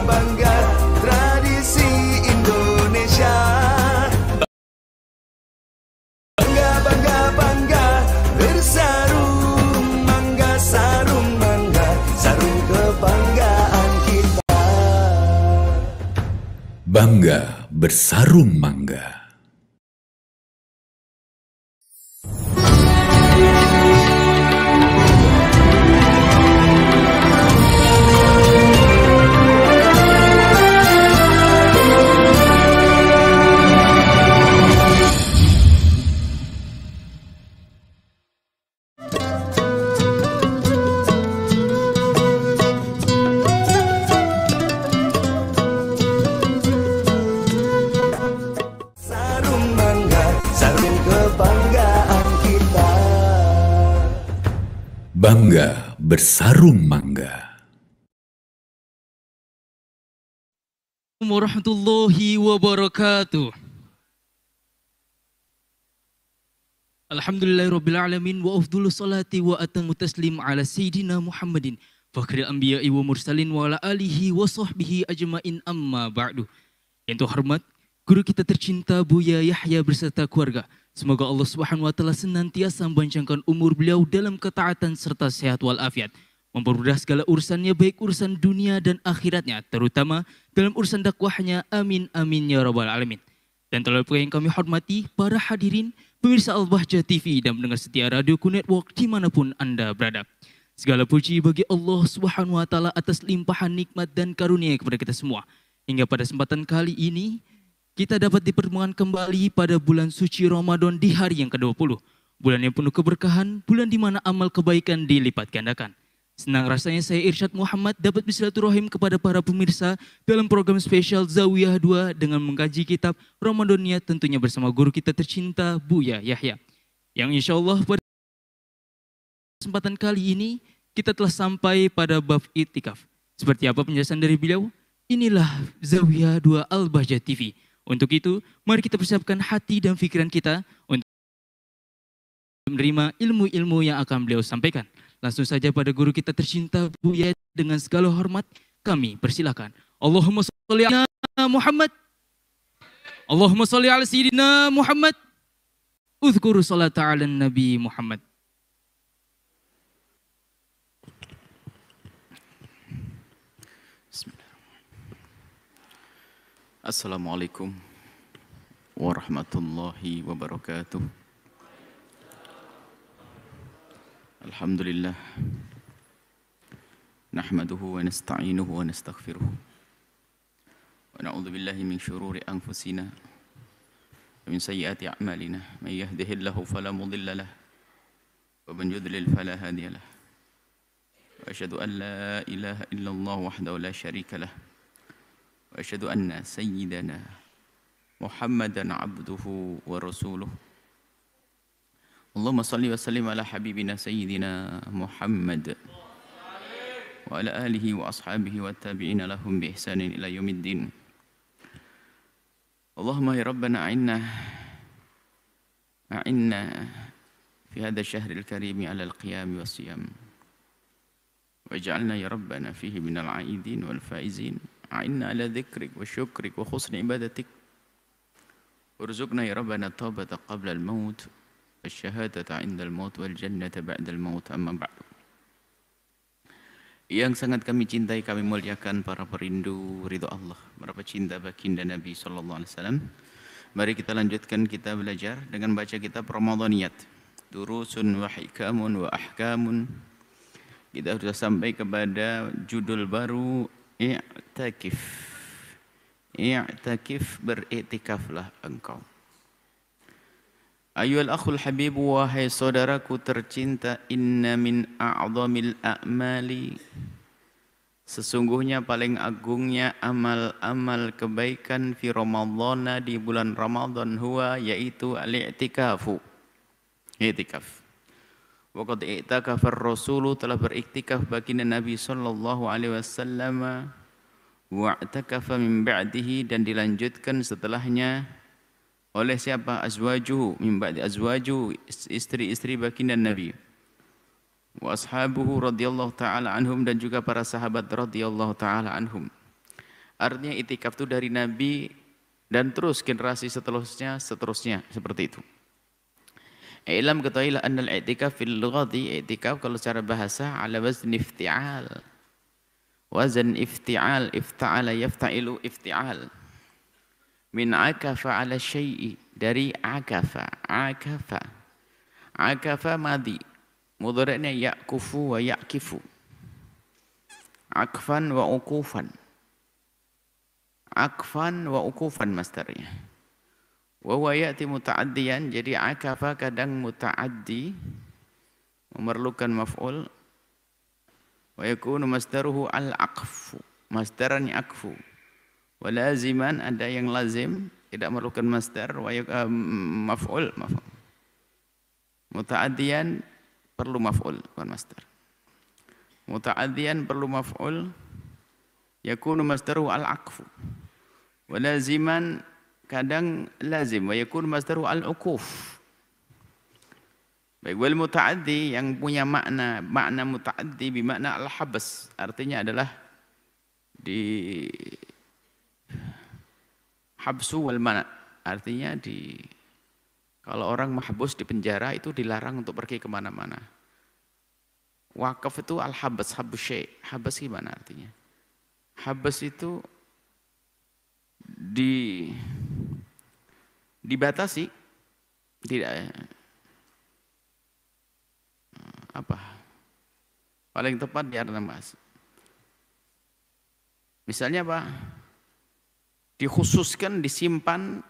bangga tradisi Indonesia. Bangga bersarung mangga, sarung mangga, sarung kebanggaan kita. Bangga bersarung mangga. Bangga bersarung mangga. Warahmatullahi wabarakatuh. Alhamdulillahirrabbilalamin wa afdhulu salati wa atamu taslim ala Sayyidina Muhammadin fakhril anbiya'i wa mursalin wa ala alihi wa sahbihi ajma'in amma ba'du. Yang terhormat guru kita tercinta Buya Yahya beserta keluarga. Semoga Allah Subhanahu wa taala senantiasa mempanjangkan umur beliau dalam ketaatan serta sehat walafiat, mempermudah segala urusannya baik urusan dunia dan akhiratnya, terutama dalam urusan dakwahnya. Amin amin ya rabbal alamin. Dan terlebih yang kami hormati para hadirin pemirsa Al-Bahjah TV dan mendengar setia Radioku Network dimanapun Anda berada. Segala puji bagi Allah Subhanahu wa taala atas limpahan nikmat dan karunia kepada kita semua. Hingga pada kesempatan kali ini kita dapat dipertemukan kembali pada bulan suci Ramadan di hari yang ke-20. Bulan yang penuh keberkahan, bulan di mana amal kebaikan dilipat gandakan. Senang rasanya saya Irsyad Muhammad dapat bersilaturahim kepada para pemirsa dalam program spesial Zawiyah 2 dengan mengkaji kitab Ramadhania tentunya bersama guru kita tercinta Buya Yahya. Yang insya Allah pada kesempatan kali ini kita telah sampai pada bab iktikaf. Seperti apa penjelasan dari beliau? Inilah Zawiyah 2 Al-Bahjah TV. Untuk itu, mari kita persiapkan hati dan pikiran kita untuk menerima ilmu-ilmu yang akan beliau sampaikan. Langsung saja pada guru kita tercinta Buya dengan segala hormat kami persilakan. Allahumma sholli ala Muhammad. Allahumma sholli ala Sayyidina Muhammad. Uzkuru salata ala Nabi Muhammad. Assalamualaikum warahmatullahi wabarakatuh. Alhamdulillah. Nahmaduhu wa nasta'inuhu wa nastaghfiruh. Wa na'udzu billahi min syururi anfusina wa min sayyiati a'malina. May yahdihillahu fala mudilla lahu wa man yudlil fala hadiya lahu. Wa asyhadu an la ilaha illallah wahdahu la syarika lahu. Wa asyhadu anna sayyidana Muhammadan abduhu wa rasuluh. Allahumma salli wa sallim ala habibina sayyidina Muhammad wa ala alihi wa ashabihi wa tabi'ina lahum bi ihsanin ila yaumiddin. Allahumma ya rabbana a'inna fi hadha syahril karim ala al-qiyam wa siyam. Waj'alna ya rabbana fihi minal a'idin wal faizin. A'inna ala dzikrik wa syukrik wa husni ibadatik. Warzuqna ya rabbana taubata qabla al-maut wasyahadata 'inda al-maut wal jannata ba'da al-maut, amma ba'du. Yang sangat kami cintai, kami muliakan para perindu ridha Allah, para pecinta baginda Nabi sallallahu alaihi wasallam. Mari kita lanjutkan kita belajar dengan baca kitab Ramadhaniyat. Durusun wa hikamun wa ahkamun. Kita sudah sampai kepada judul baru, i'takif. I'takif, beriktikaflah engkau. Ayyuhal akhul habib, wahai saudaraku tercinta, inna min a'zamil a'mali, sesungguhnya paling agungnya amal-amal kebaikan fi Ramadhana, di bulan Ramadan, huwa, yaitu al-i'tikafu, i'tikaf. Waqad i'takafa ar-rasulu, telah beriktikaf baginda Nabi sallallahu alaihi wasallam, wa i'takafa min ba'dihi, dan dilanjutkan setelahnya oleh siapa? Azwajuhu, min ba'di azwajuhu, istri-istri baginda Nabi. Wa ashabuhu radhiyallahu ta'ala anhum, dan juga para sahabat radhiyallahu ta'ala anhum. Artinya i'tikaf itu dari Nabi dan terus generasi seterusnya seperti itu. Ilam ketahuilah annal i'tikaf fil lughati, i'tikaf kalau secara bahasa ala wazn ifti'al. Wazn ifti'al, ifta'ala yafta'ilu ifti'al. Min akafa ala syai'i, dari akafa. Akafa madi, mudhari'nya ya'kufu wa ya'kifu. Akfan wa ukufan. Akfan wa ukufan masdarnya. Wa huwa ya'ti muta'addiyan, jadi akafa kadang muta'addi, memerlukan maf'ul. Wa yakunu masdaruhu al-aqfu, masdaran akfu. Wa laziman, ada yang lazim, tidak memerlukan masdar, maf'ul. Muta'addiyan perlu maf'ul, bukan masdar. Muta'addiyan perlu maf'ul, yakunu masdaruhu al-aqfu. Wa laziman kadang lazim, wa yakunu masdaruhu al-uquf. Baik, wal muta'addi yang punya makna muta'addi bimakna al-habs, artinya adalah di habsu wal mana, artinya kalau orang mahbus di penjara itu dilarang untuk pergi kemana-mana. Wakaf itu al-habs, habs syai'. Habs gimana artinya? Habs itu dibatasi, tidak apa? Paling tepat di artinya bahasa. Misalnya apa? Dikhususkan, disimpan,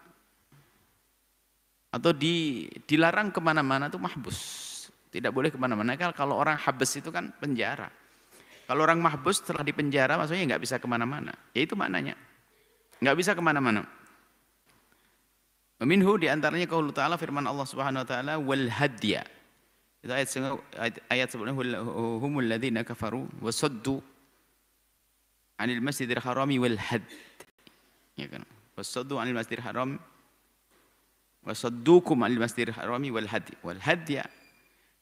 atau dilarang kemana-mana itu mahbus. Tidak boleh kemana-mana. Kalau orang habs itu kan penjara. Kalau orang mahbus setelah di penjara maksudnya nggak bisa kemana-mana. Ya itu maknanya. Nggak bisa kemana-mana. Minhu diantaranya qaulu ta'ala, firman Allah Subhanahu Wa Taala, wal hadya. Itu ayat sebelumnya, humul ladzina kafaru wasaddu anil masjidil harami wal had. Ya kan? Wasaddu anil masjidil haram wasaddukum anil masjidil harami wal had. Wal hadya.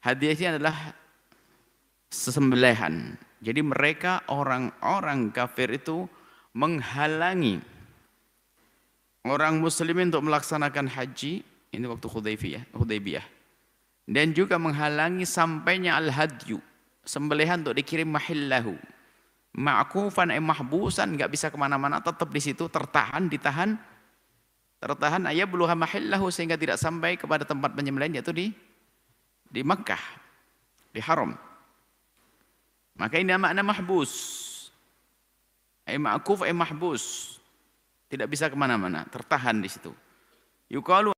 Hadiah ini adalah sesembelihan. Jadi mereka orang-orang kafir itu menghalangi orang muslimin untuk melaksanakan haji, ini waktu Hudaybiyah. Dan juga menghalangi sampainya al-hadyu, sembelihan untuk dikirim mahillahu. Ma'kufan mahbusan, enggak bisa kemana-mana, tetap di situ, ditahan ayabluha mahillahu, sehingga tidak sampai kepada tempat penyembelihan, yaitu di Makkah, di haram. Maka ini makna mahbus. Ma'kuf mahbus. Tidak bisa kemana-mana, tertahan di situ. Yuqalu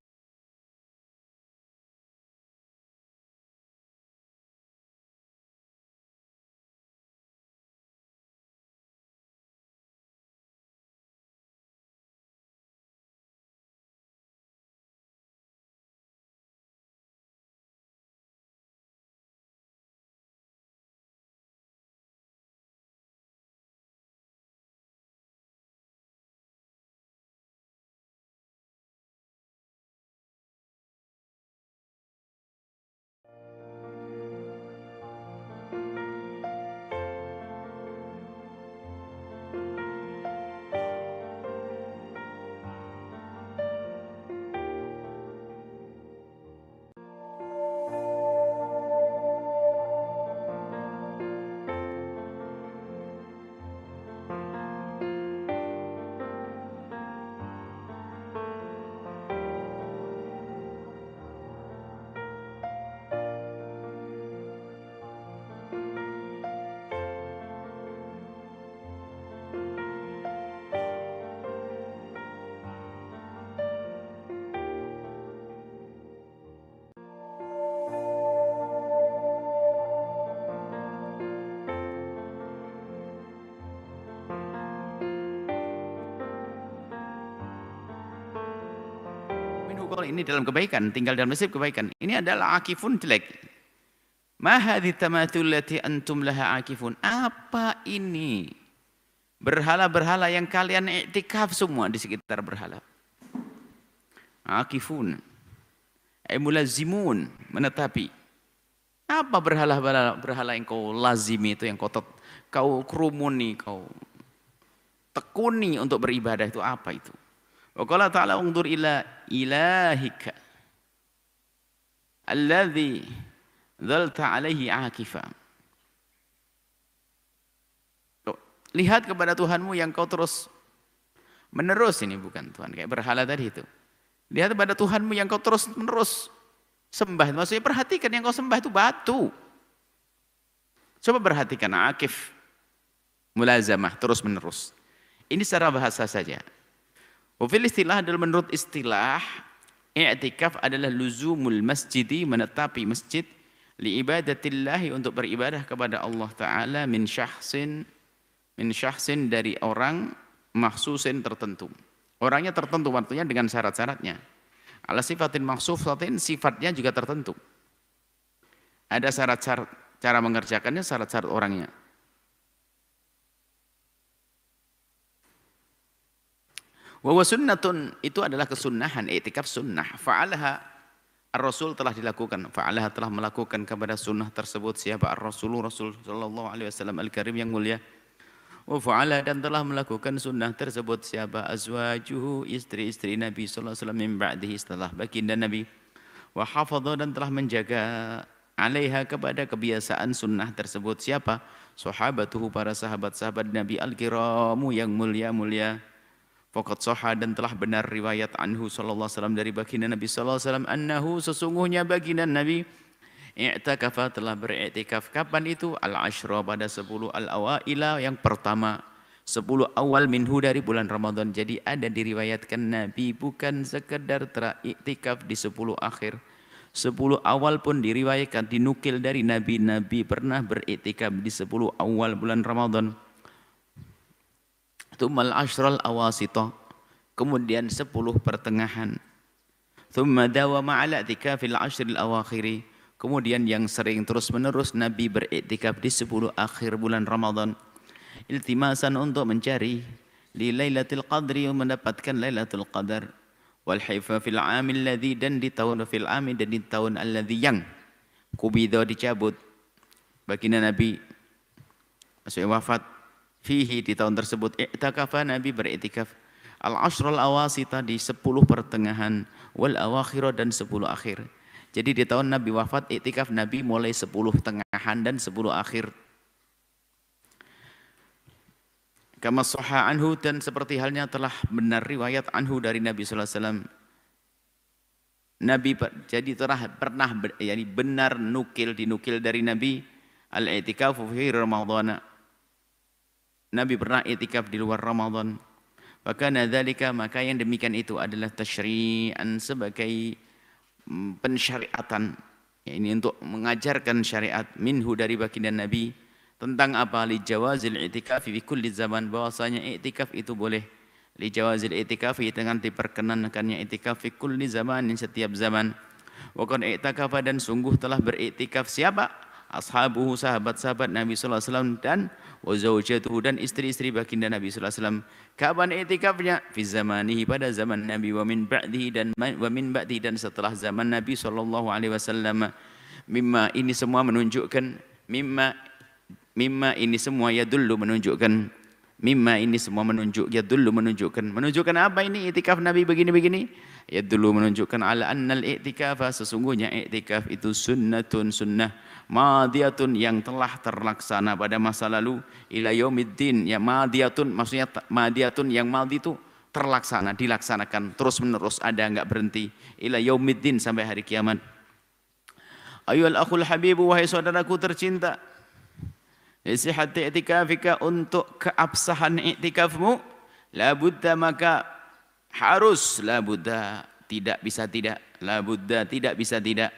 ini dalam kebaikan, tinggal dalam nasib kebaikan. Ini adalah akifun jelek. Ma hadhi tamathulati antum laha akifun. Apa ini? Berhala-berhala yang kalian iktikaf semua di sekitar berhala. Akifun. Mulazimun, menetapi. Apa berhala-berhala yang kau lazimi itu, yang kau kerumuni, kau tekuni untuk beribadah itu apa itu? Wa qala ta'ala undur ila ilahika alladzi dzalta alaihi akifa. Lihat kepada Tuhanmu yang kau terus menerus, ini bukan Tuhan kayak berhala tadi itu. Lihat kepada Tuhanmu yang kau terus menerus sembah. Maksudnya perhatikan yang kau sembah itu batu. Coba perhatikan akif, mulazamah, terus menerus. Ini secara bahasa saja. Wafil istilah adalah menurut istilah, i'tikaf adalah luzumul masjidi, menetapi masjid, li ibadatillahi untuk beribadah kepada Allah Ta'ala min syahsin dari orang makhsusin tertentu. Orangnya tertentu waktunya dengan syarat-syaratnya. Ala sifatin makhsusatin, sifatnya juga tertentu. Ada syarat-syarat cara mengerjakannya, syarat-syarat orangnya. Wa sunnatun, itu adalah kesunnahan, i'tikaf sunnah. Fa'alaha Ar-Rasul telah dilakukan, fa'alaha telah melakukan kepada sunnah tersebut siapa? Ar-Rasul sallallahu alaihi wasallam al-karim yang mulia. Wa fa'ala dan telah melakukan sunnah tersebut siapa? Azwajuhu, istri-istri Nabi sallallahu alaihi wasallam min ba'dihi, setelah baginda Nabi. Wa hafadha dan telah menjaga alaiha kepada kebiasaan sunnah tersebut siapa? Sahabatuhu, para sahabat-sahabat Nabi al-kiramu yang mulia-mulia. Faqad sahha dan telah benar riwayat anhu sallallahu alaihi wasallam dari baginda Nabi sallallahu alaihi wasallam annahu sesungguhnya baginda Nabi i'takafa telah beriktikaf. Kapan itu? Al-ashra, pada 10 al-awaila yang pertama, 10 awal minhu dari bulan Ramadan. Jadi ada diriwayatkan Nabi bukan sekedar teriktikaf di 10 akhir. 10 awal pun diriwayatkan, dinukil dari Nabi. Nabi pernah beriktikaf di 10 awal bulan Ramadan. Tsummal ashral awasita, kemudian 10 pertengahan. Tsumma dawama ala i'tikafil ashril awakhiri, kemudian yang sering terus-menerus Nabi beriktikaf di 10 akhir bulan Ramadan. Iltimasan untuk mencari li Lailatul Qadri, mendapatkan Lailatul Qadar. Wal haifa fil amil ladzi, dan di tahun fil amil, dan di tahun alladzi yang kubidha dicabut baginda Nabi, maksudnya wafat, fihi di tahun tersebut. I'takafa, Nabi beriktikaf. Al-ashrul awasita, di 10 pertengahan, wal awakhir, dan 10 akhir. Jadi di tahun Nabi wafat, i'tikaf Nabi mulai 10 tengahan dan 10 akhir. Kama sahha anhu, dan seperti halnya telah benar riwayat anhu dari Nabi sallallahu alaihi wasallam. Nabi jadi pernah benar dinukil dari Nabi al-i'tikafu fi Ramadan. Nabi pernah i'tikaf di luar Ramadan. Maka dzalika, maka yang demikian itu adalah tasyri'an, sebagai pensyariatan. Ya, ini untuk mengajarkan syariat minhu dari baginda Nabi tentang apa? Li jawazil i'tikafi fi kulli zaman, bahwasanya i'tikaf itu boleh. Li jawazil i'tikafi, dengan diperkenankannya i'tikaf fi kulli zaman, setiap zaman. Wa qad i'takafa, dan sungguh telah beriktikaf siapa? Ashabuhu, sahabat-sahabat Nabi sallallahu alaihi wasallam, dan wa zaujatuhu, dan istri-istri baginda Nabi sallallahu alaihi wasallam. Kapan i'tikafnya? Fi zamanihi, pada zaman Nabi, wa min ba'dihi, dan wa min ba'di, dan setelah zaman Nabi sallallahu alaihi wasallam. Mimma, ini semua menunjukkan, mimma ini semua yadullu, menunjukkan, mimma ini semua menunjukkan apa ini i'tikaf Nabi begini-begini? Yadullu, menunjukkan ala annal i'tikafa, sesungguhnya i'tikaf itu sunnatun, sunnah madiyatun, yang telah terlaksana pada masa lalu, ila yaumiddin, ya madiyatun, maksudnya madiyatun yang madi itu terlaksana, dilaksanakan terus menerus, ada enggak berhenti, ila yaumiddin, sampai hari kiamat. Ayyuhal akhul habibu, wahai saudaraku tercinta, lisihati i'tikafika, untuk keabsahan i'tikafmu, labudda, maka harus, labudda, tidak bisa tidak, labudda, tidak bisa tidak,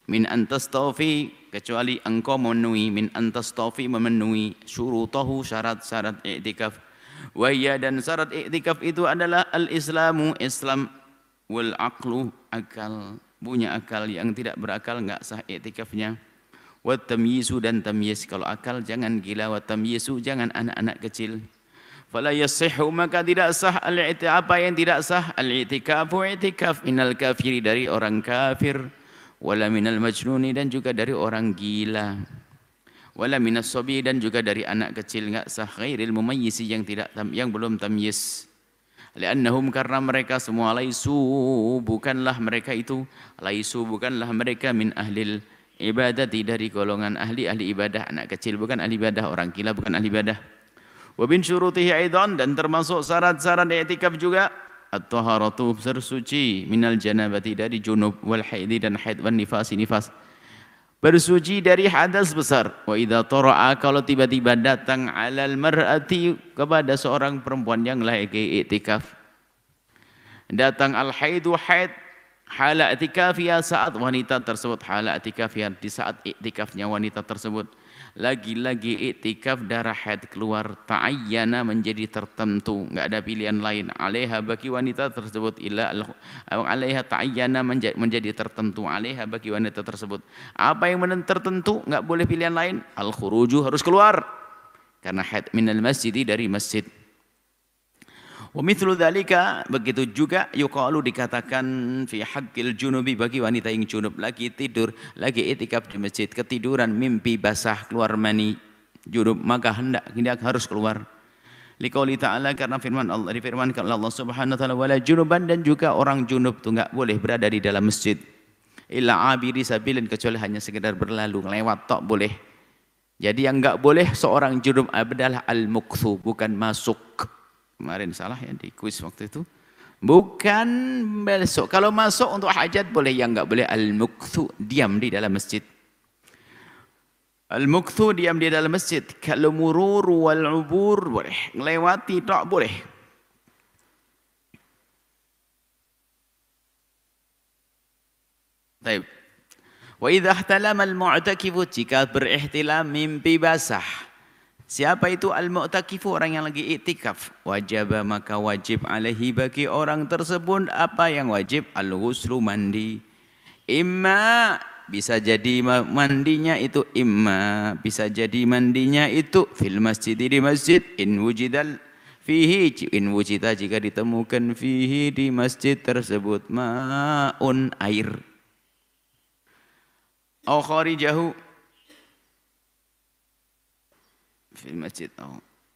min antastawfi, kecuali engkau memenuhi, min antastawfi, memenuhi, syurutahu, syarat-syarat i'tikaf. Wa iya, dan syarat i'tikaf itu adalah al-islamu, Islam, wal aqlu, akal, punya akal, yang tidak berakal enggak sah i'tikafnya. Wa tamyizu, dan tamyiz, kalau akal jangan gila, wa tamyizu, jangan anak-anak kecil. Fala yasihhu, maka tidak sah al-i'tikaf, apa yang tidak sah? Al-i'tikafu, i'tikaf, minal kafiri, dari orang kafir, wala minal majnuni, dan juga dari orang gila. Wala minas sabi, dan juga dari anak kecil enggak sah, ghairil mumayyisi, yang belum tamyiz. Li'annahum, karena mereka semua bukanlah mereka min ahlil ibadati, dari golongan ahli ibadah. Anak kecil bukan ahli ibadah, orang gila bukan ahli ibadah. Wa bin syurutihi aidan, dan termasuk syarat-syarat i'tikaf juga at-taharatu, bersuci, minal janabati, dari junub, wal haidi, dan haid, wan nifasi, nifas, bersuci dari hadas besar. Wa idza tara'a, kalau tiba-tiba datang alal mar'ati, kepada seorang perempuan yang lagi i'tikaf, datang al haidu, haid, hala i'tikafiyah, saat wanita tersebut hala i'tikafiyah, di saat i'tikafnya wanita tersebut lagi-lagi i'tikaf, darah haid keluar, ta'ayyana, menjadi tertentu, enggak ada pilihan lain, alaiha, bagi wanita tersebut, alaiha ta'ayyana, menjadi tertentu, alaiha, bagi wanita tersebut. Apa yang tertentu, enggak boleh pilihan lain, al khuruju, harus keluar karena haid, minal masjid, dari masjid. Wa mithlu dzalika, begitu juga yuqalu, dikatakan, fi haqqil junubi, bagi wanita yang junub, lagi tidur, lagi i'tikaf di masjid, ketiduran, mimpi basah, keluar mani junub, maka hendak harus keluar. Liqauli ta'ala, karena firman Allah, difirmankan Allah Subhanahu wa taala, wala junuban, dan juga orang junub itu enggak boleh berada di dalam masjid, illa abiri sabilin, kecuali hanya sekedar berlalu, lewat tok boleh. Jadi yang enggak boleh seorang junub adalah al-mukthu, bukan masuk. Kemarin salah ya di kuis waktu itu. Bukan besok. Kalau masuk untuk hajat boleh, yang enggak boleh al-mukthu, diam di dalam masjid. Al-mukthu, diam di dalam masjid. Kalau murur wal ubur boleh, melewati tak boleh. Baik. Wa idza ihtalama al-mu'takifu, jika berihtilam mimpi basah. Siapa itu al-mu'takifu? Orang yang lagi i'tikaf. Wajib, maka wajib alaihi, bagi orang tersebut, apa yang wajib? Al-ghuslu, mandi. Imma, bisa jadi mandinya itu bisa jadi mandinya itu fil masjid, di masjid, in wujidal fihi, in wujida, jika ditemukan fihi, di masjid tersebut, ma'un, air. Au kharijahu, fil masjid,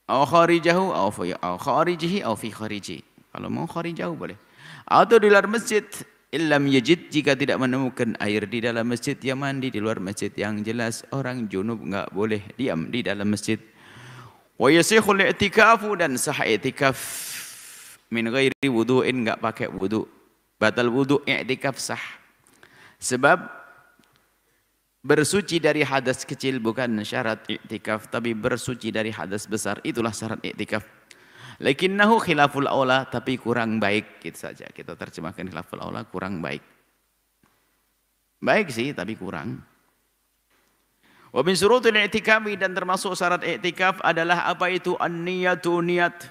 au kharijahu, au kharijihi, au fi khariji. Kalau mau kharijahu boleh. Atau di luar masjid, illam yajid, jika tidak menemukan air di dalam masjid, ya mandi di luar masjid. Yang jelas orang junub enggak boleh diam di dalam masjid. Wa yasihul i'tikafu, dan sah i'tikaf min ghairi wudu'in, enggak pakai wudu. Batal wudu, i'tikaf sah. Sebab bersuci dari hadas kecil bukan syarat i'tikaf, tapi bersuci dari hadas besar itulah syarat i'tikaf. Lakinnahu khilaful aula, tapi kurang baik, gitu saja kita terjemahkan, khilaful aula, kurang baik. Baik sih tapi kurang. Wa min syurutil i'tikaf, dan termasuk syarat i'tikaf adalah apa itu? An-niyatu, niat.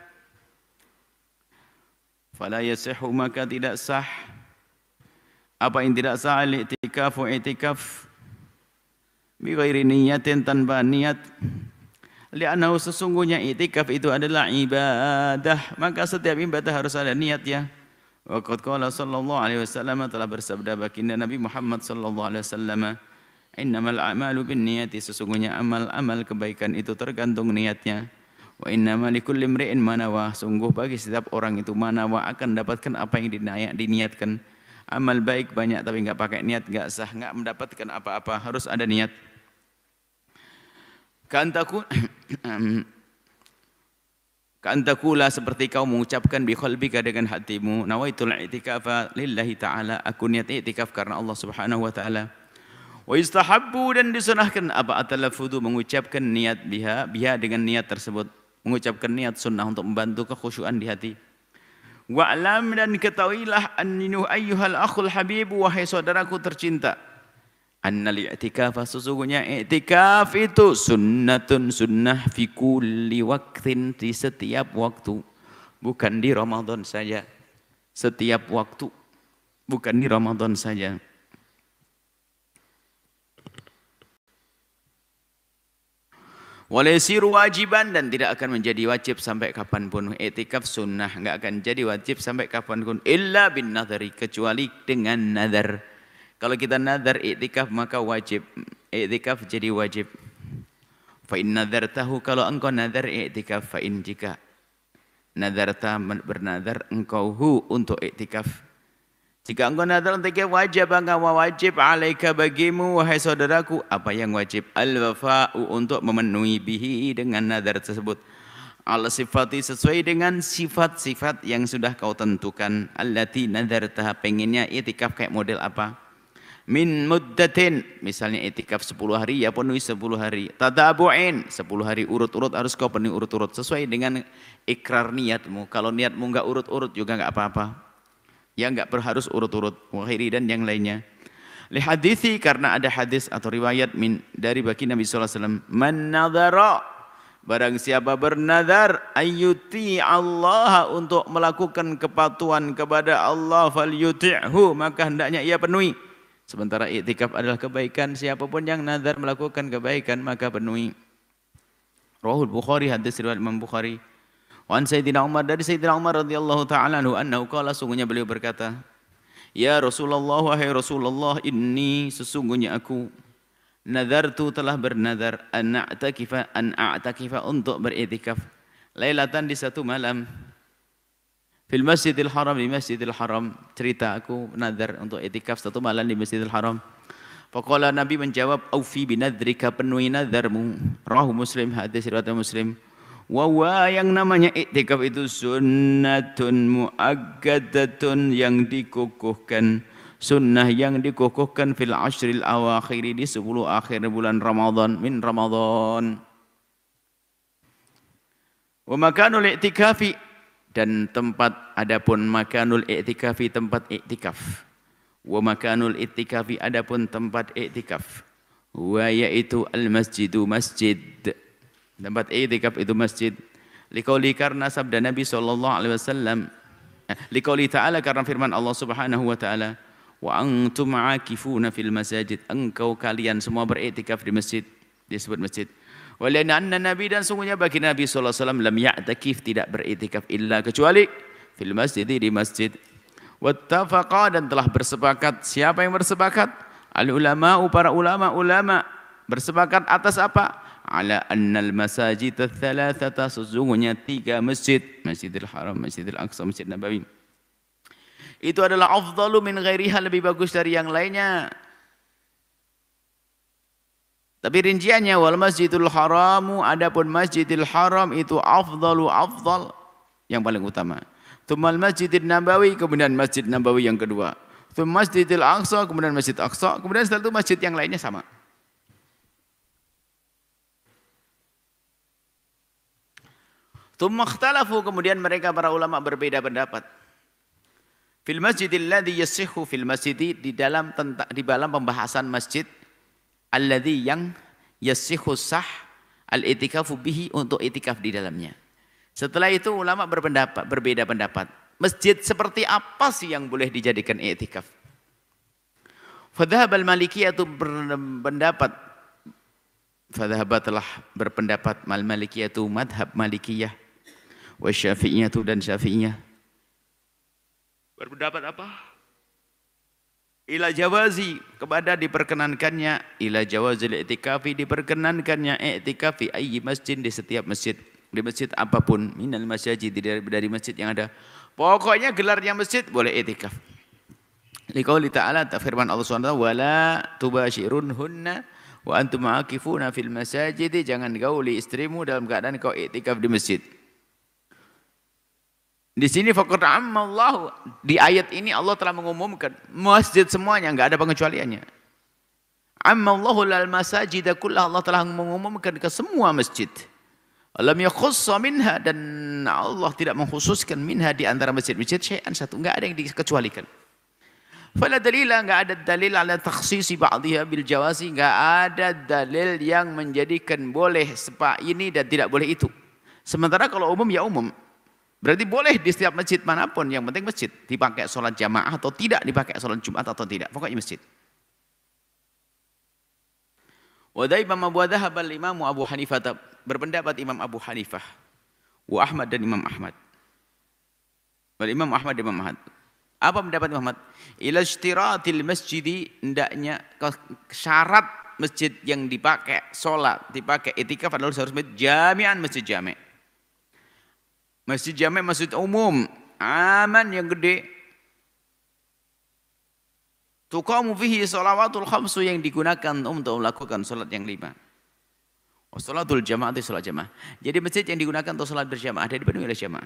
Fala yasihhu, maka tidak sah. Apa yang tidak sah? Al-i'tikafu, i'tikaf bi ghairi niyatin, tanpa niat. Li'annahu, sesungguhnya i'tikaf itu adalah ibadah, maka setiap ibadah harus ada niat ya. Wa qad qala sallallahu alaihi wasallam, telah bersabda baginda Nabi Muhammad sallallahu alaihi wasallam, innamal a'malu binniyati, sesungguhnya amal-amal kebaikan itu tergantung niatnya. Wa innamal likulli imri'in ma nawa, sungguh bagi setiap orang itu ma nawa, akan dapatkan apa yang diniatkan. Amal baik banyak tapi enggak pakai niat enggak sah, enggak mendapatkan apa-apa, harus ada niat. Kantakula, seperti kau mengucapkan bi qalbika, dengan hatimu, nawaitul i'tikafa lillahi ta'ala, aku niat i'tikaf karena Allah Subhanahu wa taala. Wa istahabbu, dan disunahkan apa at-talaffudu, mengucapkan niat biha dengan niat tersebut, mengucapkan niat sunnah untuk membantu kekhusyuan di hati. Wa'lam, dan ketahuilah, anninu ayyuhal akhul habib, wahai saudaraku tercinta, annal i'tikafa, sesungguhnya i'tikaf itu sunnatun, sunnah, fi kulli waqtin, di setiap waktu, bukan di Ramadan saja. Setiap waktu, bukan di Ramadan saja. Walaysiru wajiban, dan tidak akan menjadi wajib sampai kapanpun. I'tikaf sunnah, enggak akan jadi wajib sampai kapanpun. Illa bin nadhari, kecuali dengan nadhar. Kalau kita nadhar i'tikaf maka wajib. I'tikaf jadi wajib. Fa in nadartahu, kalau engkau nadar i'tikaf, fa in jika nadarta bernadar engkau untuk i'tikaf. Jika engkau nadar untuk i'tikaf, wajib alaika bagimu wahai saudaraku, apa yang wajib? Al-wafa'u, untuk memenuhi bihi dengan nadar tersebut. Al-sifati, sesuai dengan sifat-sifat yang sudah kau tentukan. Allati nadarta, pengennya i'tikaf kayak model apa? Min muddatin, misalnya i'tikaf 10 hari, ya penuhi 10 hari. Tatabu'in, 10 hari urut-urut harus kau penuhi urut-urut sesuai dengan ikrar niatmu. Kalau niatmu enggak urut-urut juga enggak apa-apa. Ya enggak harus urut-urut. Wakhiri dan yang lainnya. Li hadithi, karena ada hadis atau riwayat dari baginda Nabi sallallahu alaihi wasallam, man nadhara, barang siapa bernadar ayyuti Allah, untuk melakukan kepatuhan kepada Allah, falyuti'hu, maka hendaknya ia penuhi. Sementara i'tikaf adalah kebaikan, siapapun yang nazar melakukan kebaikan maka penuhi. Rawahul Bukhari, hadis riwayat Imam Bukhari. Wa an Sayyidina Umar, dari Sayyidina Umar radhiyallahu ta'ala anhu, annahu qala, sungguhnya beliau berkata, ya Rasulullah, wahai Rasulullah, inni, sesungguhnya aku, nadartu, telah bernadar, an a'takifa, untuk beriktikaf, lailatan, di satu malam, fil Masjidil Haram, di Masjidil Haram. Cerita aku nadar untuk i'tikaf satu malam di Masjidil Haram. Faqala, Nabi menjawab, aufi binadrika, penuhi nadarmu. Rawahu Muslim, hadis riwayat Muslim. Wa yang namanya i'tikaf itu sunnatun mu'aggadatun, yang dikukuhkan, sunnah yang dikukuhkan, fil ashril awakhiri, di 10 akhir bulan Ramadan, min Ramadan. Wa makanul i'tikafi, dan tempat, adapun makanul i'tikafi, tempat i'tikaf. Wa makanul i'tikafi, adapun tempat i'tikaf. Wa yaitu al-masjidu, masjid. Tempat i'tikaf itu masjid. Liqauli, karena sabda Nabi sallallahu alaihi wasallam. Liqauli ta'ala, karena firman Allah Subhanahu wa ta'ala, wa antum aakifuna fil masajid, engkau kalian semua beriktikaf di masjid, disebut masjid. Walianna Nabi, dan sungguhnya bagi Nabi sallallahu alaihi wasallam, lam ya'takif, tidak beriktikaf illa, kecuali fil masjid, di masjid. Wattafaqa, dan telah bersepakat. Siapa yang bersepakat? Al ulama'u, para ulama bersepakat atas apa? Ala annal masajid ats-tsalatsata, sesungguhnya 3 masjid, Masjidil Haram, Masjidil Aqsa, Masjid Nabawi, itu adalah afdalu min ghairiha, lebih bagus dari yang lainnya. Tapi rinciannya, wal Masjidul Haramu, adapun Masjidil Haram itu afdalu, afdal, yang paling utama. Tsummal Masjidil Nabawi, kemudian Masjid Nabawi yang kedua. Tsummal Masjidil Aqsa, kemudian Masjid Aqsa, kemudian setelah itu masjid yang lainnya sama. Tsumma ikhtalafu, kemudian mereka para ulama berbeda pendapat. Fil masjidil ladzi yasihhu, fil masjidi, di dalam pembahasan masjid, alladzi, yang yasihhu sah, al-i'tikafu bihi, untuk i'tikaf di dalamnya. Setelah itu ulama berbeda pendapat. Masjid seperti apa sih yang boleh dijadikan i'tikaf? Fadhhab al-Malikiyah, itu berpendapat, fadhhab telah berpendapat, al-Malikiyah itu madhab Malikiyah, wa Syafi'iyah dan Syafi'iyah berpendapat apa? Ila jawazi, kepada diperkenankannya, ila jawazil i'tikafi, diperkenankannya i'tikafi ayyi masjid, di setiap masjid, di masjid apapun, minal masjid, dari masjid yang ada. Pokoknya gelarnya masjid boleh i'tikaf. Liqauli ta'ala, firman Allah SWT, wala tubashirunhunna wa antum aakifuna fil masajid, jangan gauli istrimu dalam keadaan kau i'tikaf di masjid. Di sini faqad ammallahu, di ayat ini Allah telah mengumumkan masjid semuanya, enggak ada pengecualiannya. Ammallahu lal masajid kullah, Allah telah mengumumkan ke semua masjid. Lam yakhussa minha, dan Allah tidak mengkhususkan minha, di antara masjid-masjid, syai'an, satu, enggak ada yang dikecualikan. Fala dalila, enggak ada dalil ala takhsisi ba'dihha bil jawazi, enggak ada dalil yang menjadikan boleh ini dan tidak boleh itu. Sementara kalau umum ya umum. Berarti boleh di setiap masjid manapun, yang penting masjid. Dipakai sholat jamaah atau tidak, dipakai sholat Jumat atau tidak, pokoknya masjid. Wadhaibama wadhahabal imamu Abu Hanifah, berpendapat Imam Abu Hanifah, wa Ahmad, dan Imam Ahmad. Wal Imam Ahmad dan Imam Ahmad. Apa pendapat Imam Ahmad? Ila ishtiratil masjidi, hendaknya syarat masjid yang dipakai sholat, dipakai itikaf adalah seharusnya masjid jami'an, masjid jami'. Masjid jami', masjid umum, aman yang gede. Tuqamu fihi shalawatul khamsu yang digunakan untuk melakukan sholat yang 5. Sholatul jamaah itu sholat jamaah. Jadi masjid yang digunakan untuk sholat berjamaah ada dipenuhi oleh jamaah.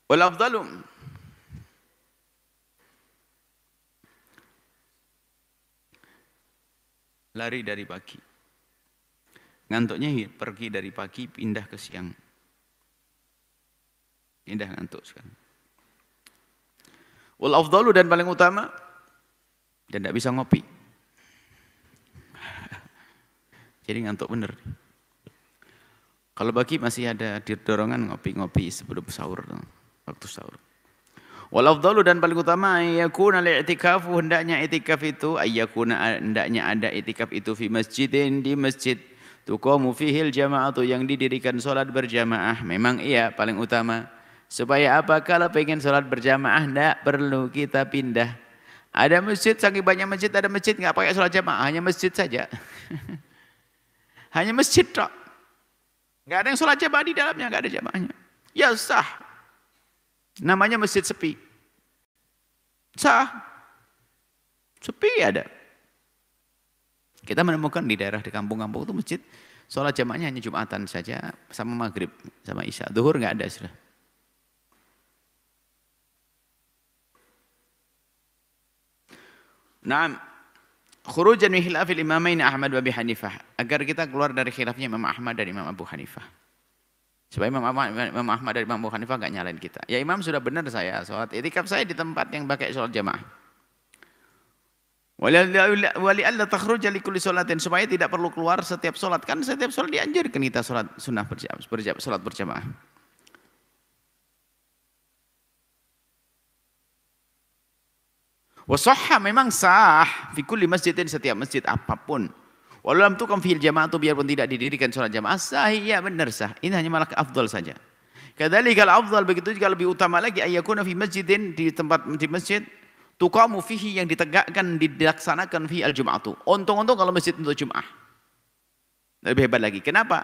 Wal afdalu lari dari pagi. Ngantuknya pergi dari pagi pindah ke siang. Pindah ngantuk sekarang. Wal afdalu dan paling utama dan tidak bisa ngopi. Jadi ngantuk bener. Kalau pagi masih ada dorongan ngopi-ngopi sebelum sahur. Waktu sahur. Wal afdalu dan paling utama yakuna li'tikafu hendaknya itikaf itu hendaknya ada itikaf itu fi masjidin di masjid tuqamu fihil jama'atu yang didirikan salat berjamaah. Memang iya paling utama. Supaya apa? Kalau pengen salat berjamaah enggak perlu kita pindah. Ada masjid saking banyak masjid ada masjid enggak pakai salat jamaah, hanya masjid saja. Hanya masjid tok. Enggak ada yang salat jamaah di dalamnya, enggak ada jamaahnya. Ya sah. Namanya masjid sepi. Sah. Sepi ada. Kita menemukan di daerah di kampung-kampung itu masjid sholat jamaahnya hanya Jumatan saja sama maghrib sama isya. Zuhur nggak ada sudah. Naam. Khurujan min khilafil imamain Ahmad wa Abi Hanifah. Agar kita keluar dari khilafnya Imam Ahmad dan Imam Abu Hanifah. Supaya Imam Ahmad dan Imam Abu Hanifah enggak nyalain kita. Ya Imam sudah benar saya sholat itikaf saya di tempat yang pakai sholat jamaah. Wali alla takhruja li kulli sholatin supaya tidak perlu keluar setiap sholat. Kan setiap sholat dianjurkan kita sholat sunnah sholat berjamaah. Wasahha memang sah fi kulli masjidin setiap masjid apapun. Walau lam tuqam fil jamaah itu biarpun tidak didirikan sholat jamaah sah, iya benar sah. Ini hanya malah afdal saja. Kadzalika al-afdal begitu juga lebih utama lagi ayyakuna fi masjidin di tempat di masjid tuqamu fihi yang ditegakkan dilaksanakan fi al-jum'atu. Untung-untung kalau masjid untuk Jumat. Lebih hebat lagi. Kenapa?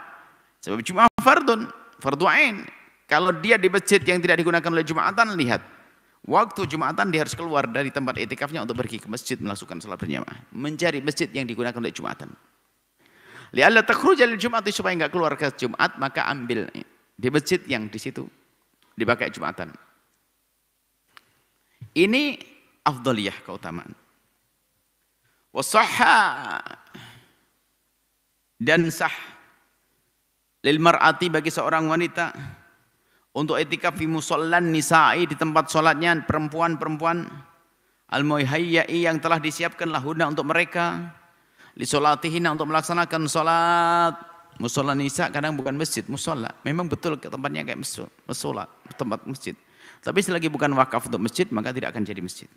Sebab Jumat fardu ain. Kalau dia di masjid yang tidak digunakan oleh Jumatan, lihat. Waktu Jumatan dia harus keluar dari tempat itikafnya untuk pergi ke masjid melakukan salat berjamaah. Mencari masjid yang digunakan oleh Jumatan. Li'alla takhruja lil Jum'ati supaya enggak keluar ke Jumat, maka ambil di masjid yang di situ dipakai Jumatan. Ini afdaliyah keutamaan. Wasahha dan sah lil mar'ati bagi seorang wanita untuk itikaf fi musallan nisa'i di tempat salatnya perempuan-perempuan al-muhayyai yang telah disiapkan lahuna untuk mereka li salatihina untuk melaksanakan salat. Musalla nisa kadang bukan masjid, musalla. Memang betul ke tempatnya kayak musalla, tempat masjid. Tapi selagi bukan wakaf untuk masjid maka tidak akan jadi masjid.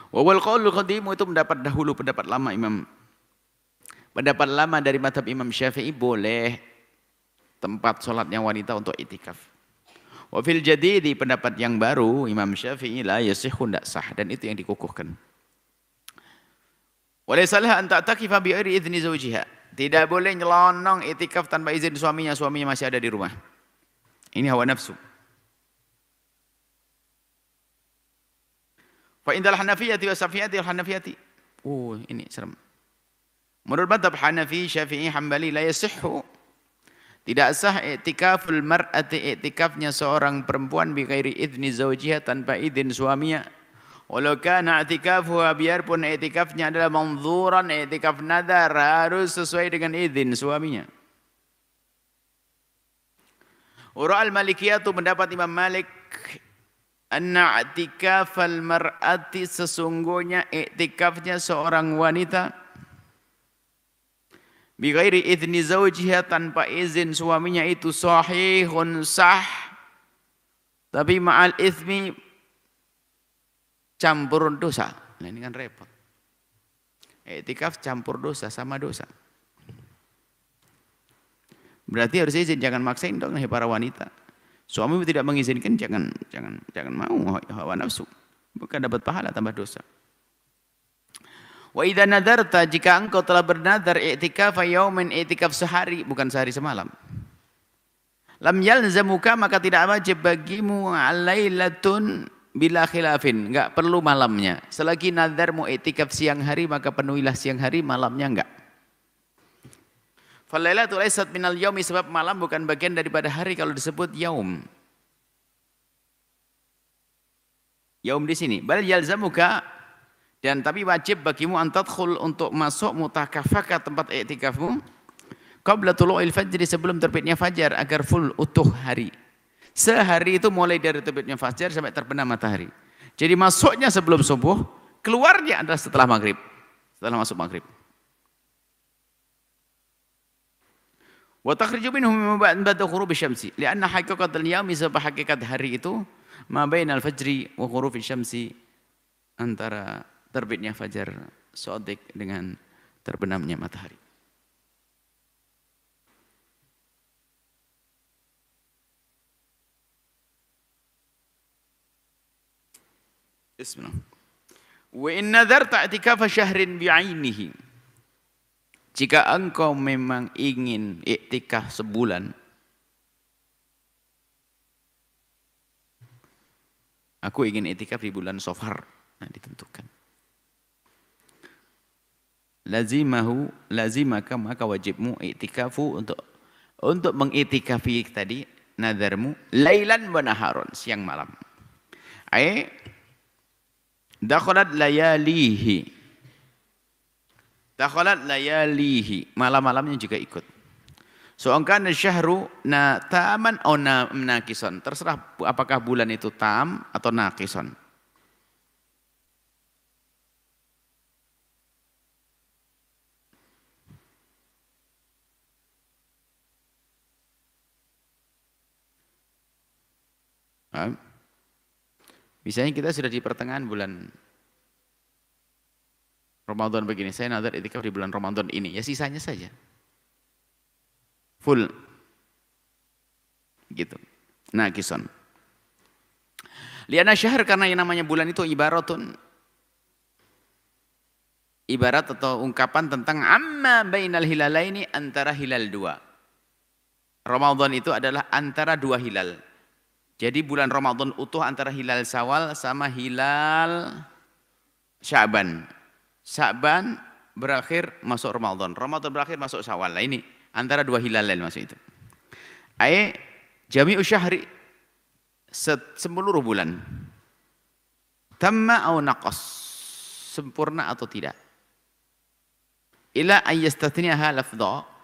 Wal qaulul qadim itu pendapat dahulu, pendapat lama Imam. Pendapat lama dari mazhab Imam Syafi'i boleh tempat sholatnya wanita untuk itikaf. Wa fil jadidi pendapat yang baru Imam Syafi'i la yasihhu ndak sah dan itu yang dikukuhkan. Wa laysa laha an ta'takifa bi ghairi idzni zawjiha. Tidak boleh nyelonong itikaf tanpa izin suaminya, suaminya masih ada di rumah. Ini hawa nafsu. Fa indal Hanafiyati wa Syafi'iyati wal Hanafiyati. Oh, ini serem. Menurut mazhab Hanafi, Syafi'i, Hambali la yasihhu. Tidak sah i'tikaful mar'ati i'tikafnya seorang perempuan bi ghairi idzni zawjiha tanpa izin suaminya. Walau kana i'tikafuha biarpun i'tikafnya adalah manzuran i'tikaf nadar harus sesuai dengan izin suaminya. Ura'al Malikiyatu pendapat Imam Malik anna i'tikafal mar'ati sesungguhnya i'tikafnya seorang wanita bi ghairi idzni zawjiha tanpa izin suaminya itu sahihun sah tapi ma'al itsmi campur dosa. Nah ini kan repot. Iktikaf campur dosa sama dosa. Berarti harus izin, jangan maksain dong para wanita. Suami tidak mengizinkan, jangan mau hawa nafsu. Bukan dapat pahala tambah dosa. Wa idza nadarta, jika engkau telah bernadar i'tikaf yaumin, i'tikaf sehari bukan sehari semalam. Lam yalzamuka, maka tidak wajib bagimu alailatun bila khilafin, enggak perlu malamnya. Selagi nadarmu i'tikaf siang hari, maka penuhilah siang hari, malamnya enggak. Falailatu laysat minal yaumi, sebab malam bukan bagian daripada hari kalau disebut yaum. Yaum di sini. Bal yalzamuka, dan tapi wajib bagimu antadkhul, untuk masuk mutakafaka, tempat i'tikafmu, qabla tulu'il fajri, sebelum terbitnya fajar, agar full utuh hari. Sehari itu mulai dari terbitnya fajar sampai terbenam matahari. Jadi masuknya sebelum subuh, keluarnya adalah setelah maghrib. Setelah masuk maghrib. Wa takhriju minhum ba'da ghurubi syamsi, li'anna haqiqatul yaumi, sebab hakikat hari itu ma bainal fajri wa ghurubi syamsi, antara terbitnya fajar shadiq dengan terbenamnya matahari. Bismillah. Wa in nadarta i'tikafa syahrin bi'ainihi, jika engkau memang ingin i'tikaf sebulan, aku ingin i'tikaf di bulan Safar, nah ditentukan. Lazimaka, maka wajibmu i'tikafu, untuk meng'iktikafi tadi nadarmu, lailan wa naharon, siang malam. Dakhalat layalihi, malam-malamnya juga ikut. Soangkan syahru na taman atau nakison, terserah apakah bulan itu tam atau nakison. Misalnya kita sudah di pertengahan bulan Ramadan begini, saya nazar i'tikaf di bulan Ramadan ini, ya sisanya saja full gitu. Nakison. Liana syahr, karena yang namanya bulan itu ibarat atau ungkapan tentang amma bainal hilalaini, antara hilal dua. Ramadan itu adalah antara dua hilal. Jadi bulan Ramadan utuh antara hilal Syawal sama hilal Sya'ban. Sya'ban berakhir masuk Ramadan. Ramadan berakhir masuk Syawal. Nah, ini antara dua hilal lain masuk itu. Jami'u syahri, seluruh bulan. Tamma au naqas, sempurna atau tidak. Ila ayyastathniha lafdha,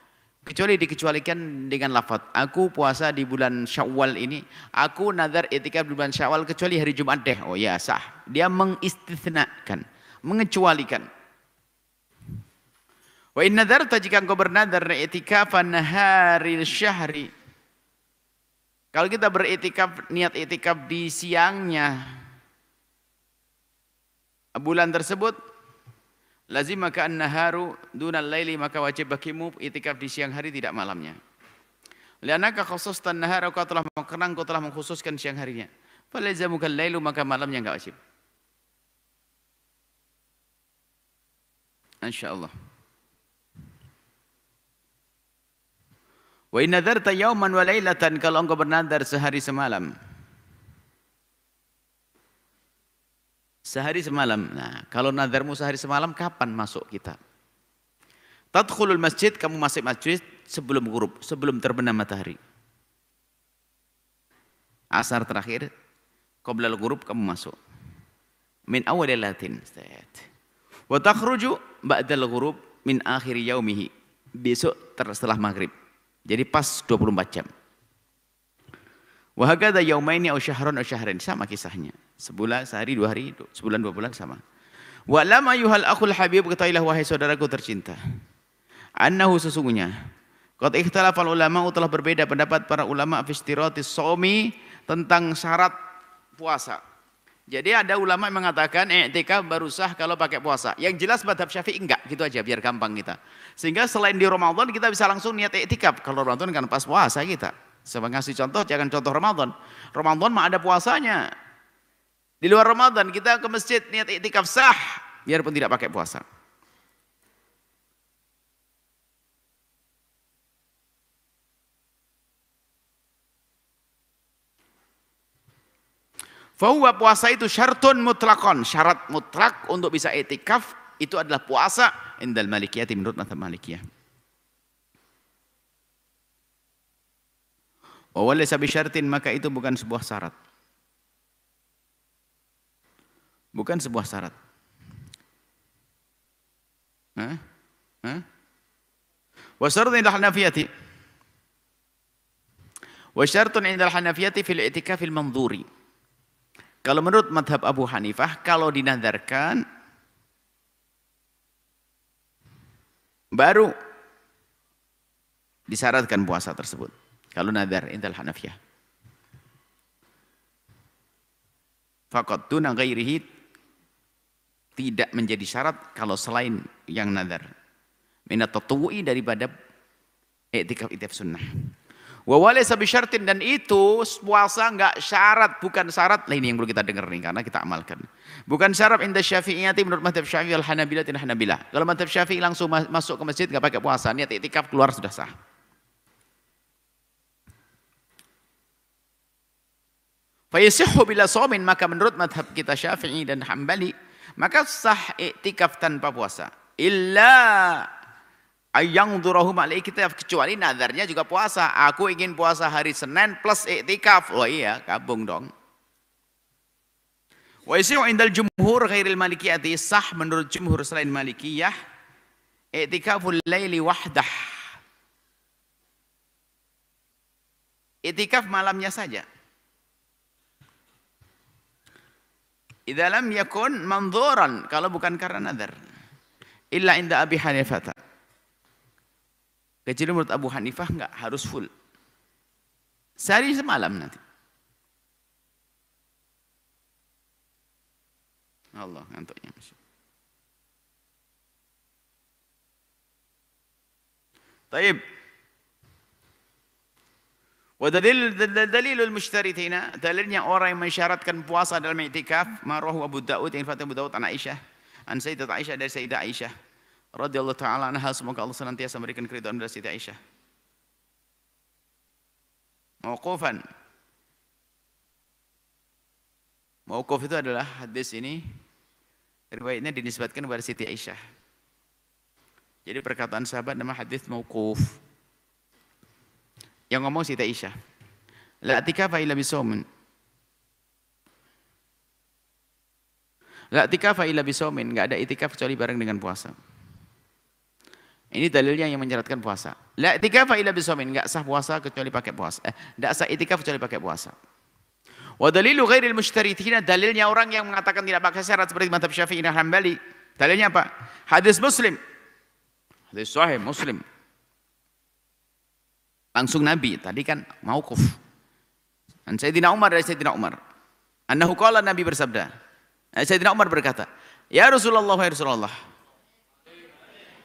kecuali dikecualikan dengan lafaz. Aku puasa di bulan Syawal ini, aku nazar i'tikaf di bulan Syawal kecuali hari Jumat deh. Oh ya sah. Dia mengistitsnakan, mengecualikan. Wa in nadarta, jika engkau bernadar i'tikafan naharil syahri, kalau kita beriktikaf, niat i'tikaf di siangnya bulan tersebut, lazimaka an-naharu dunal laili, maka wajib bagimu i'tikaf di siang hari, tidak malamnya. Li'annaka khusustan nahara, kau telah mengkhususkan siang harinya. Falazamuka al-lailu, maka malamnya enggak wajib. Insyaallah. Wa in nadarta yauman wa lailatan, kalau engkau bernadar sehari semalam. Sehari semalam. Nah, kalau nadarmu sehari semalam, kapan masuk kita? Tadkhulul masjid, kamu masuk masjid sebelum ghurub, sebelum terbenam matahari. Asar terakhir, qoblal ghurub kamu masuk. Min awalil latin. Wa takhruju ba'dal ghurub min akhir yaumihi. Besok setelah maghrib. Jadi pas 24 jam. Wa hakadha yaumaini aw syahran aw syahrain, sama kisahnya. Sebulan, sehari, 2 hari, sebulan, 2 bulan sama. Wa lam ayyuhal akhul habib, ketahuilah wahai saudaraku tercinta. Annahu, sesungguhnya qad ikhtalafal ulama, telah berbeda pendapat para ulama fi istiratis shaumi, tentang syarat puasa. Jadi ada ulama yang mengatakan i'tikaf baru sah kalau pakai puasa. Yang jelas mazhab Syafi'i enggak, gitu aja biar gampang kita. Sehingga selain di Ramadan kita bisa langsung niat i'tikaf. Kalau Ramadan kan pas puasa kita. Saya ngasih contoh, jangan contoh Ramadan. Ramadan mah ada puasanya. Di luar Ramadan kita ke masjid niat i'tikaf sah, biarpun tidak pakai puasa. Fahuwa puasa itu syartun mutlakon, syarat mutlak untuk bisa i'tikaf itu adalah puasa indal malikiyah, menurut mazhab Malikiyah. Wa walaysa bisyartin, maka itu bukan sebuah syarat. Bukan sebuah syarat. Wa syartun indal Hanafiyati. Wa syartun indal Hanafiyati fil i'tikafil mandhuri. Kalau menurut madhab Abu Hanifah, kalau dinadarkan, baru disyaratkan puasa tersebut. Kalau nadar, indal Hanafiyah. Faqad duna ghairihi, tidak menjadi syarat kalau selain yang nadar. Minat tatawu'i, daripada i'tikaf sunnah. Wa walaysa bisyartin, dan itu puasa enggak syarat, bukan syarat. Nah, ini yang perlu kita dengar nih karena kita amalkan. Bukan syarat inda Syafi'iyati, menurut mazhab Syafi'i wal Hanabilah dan Hanabilah. Kalau mazhab Syafi'i langsung masuk ke masjid enggak pakai puasa, niat i'tikaf keluar sudah sah. Fa yasihhu bila shaumin, maka menurut mazhab kita Syafi'i dan Hambali, maka sah i'tikaf tanpa puasa. Illa ayang durahum al-i'tikaf, kecuali nadarnya juga puasa. Aku ingin puasa hari Senin plus i'tikaf. Oh iya, gabung dong. Wa yasihu indal jumhur ghairil malikiyati, sah menurut jumhur selain Malikiyah i'tikaful laili wahdah. I'tikaf malamnya saja. Idza lam yakun mandhuran, kalau bukan karena nadar. Illa inda Abi Hanifah. Kecuali menurut Abu Hanifah enggak harus full. Sehari semalam nanti. Allah, ngantuknya. Taib. Wa dalilul mushtaritina, dalilnya orang yang mensyaratkan puasa dalam i'tikaf, ma rawahu Abu Daud, yang Abu Daud an Aisyah, an Sayyidat Aisyah, dari Sayyidah Aisyah radhiyallahu taala anha, semoga Allah senantiasa memberikan keridhaan dari Sayyidah Aisyah. Mauqufan. Mauquf itu adalah hadis ini riwayatnya dinisbatkan kepada Siti Aisyah. Jadi perkataan sahabat nama hadis mauquf. Yang ngomong Siti Aisyah. La i'tikafa illa bisaumin. La i'tikafa illa bisaumin, enggak ada i'tikaf kecuali bareng dengan puasa. Ini dalilnya yang menyeratkan puasa. La i'tikafa illa bisaumin, enggak sah puasa kecuali pakai puasa. Enggak sah i'tikaf kecuali pakai puasa. Wa dalilu ghairil mushtaritina, dalilnya orang yang mengatakan tidak pakai syarat seperti mazhab Syafi'i dan Hambali. Dalilnya apa? Hadis Muslim. Hadis sahih Muslim. Langsung Nabi, tadi kan mauquf. An Sayyidina Umar, dari Sayyidina Umar. Annahu qala, Nabi bersabda. Sayyidina Umar berkata, "Ya Rasulullah, ya Rasulullah.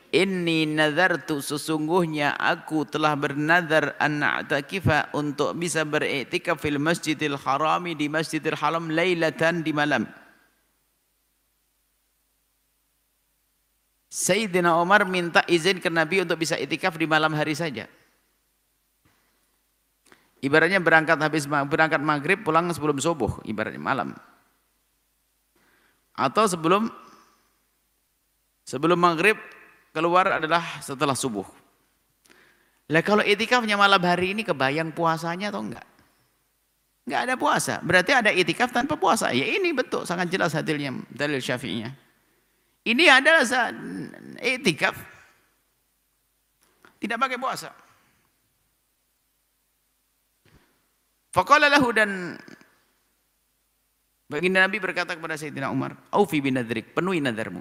Inni nadartu, sesungguhnya aku telah bernadar an a'takifa, untuk bisa beriktikaf fil Masjidil Harami, di Masjidil Haram, lailatan, di malam." Sayyidina Umar minta izin ke Nabi untuk bisa iktikaf di malam hari saja. Ibaratnya berangkat maghrib, pulang sebelum subuh, ibaratnya malam. Atau sebelum maghrib, keluar adalah setelah subuh. Lah kalau itikafnya malam hari ini, kebayang puasanya atau enggak? Enggak ada puasa. Berarti ada itikaf tanpa puasa. Ya ini betul, sangat jelas hadilnya, dalil Syafi'iyah. Ini adalah itikaf tidak pakai puasa. Faqala lahu, dan baginda Nabi berkata kepada Sayyidina Umar, "Aufi binadrik, penuhi nadarmu."